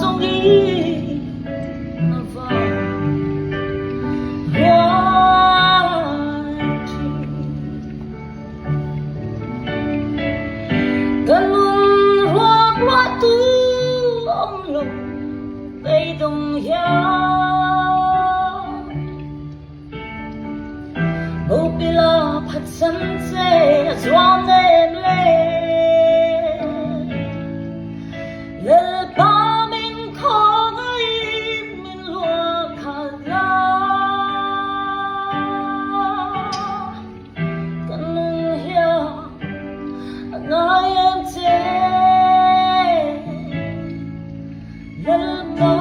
sông đi vào hoa gần luôn hoa quá tu ông lùng cây đồng bầu bila phát sân xe doan em lên lệ ba mình khó ngay mình lúa khả ra cần nung hiểu ngài em chế lệ ba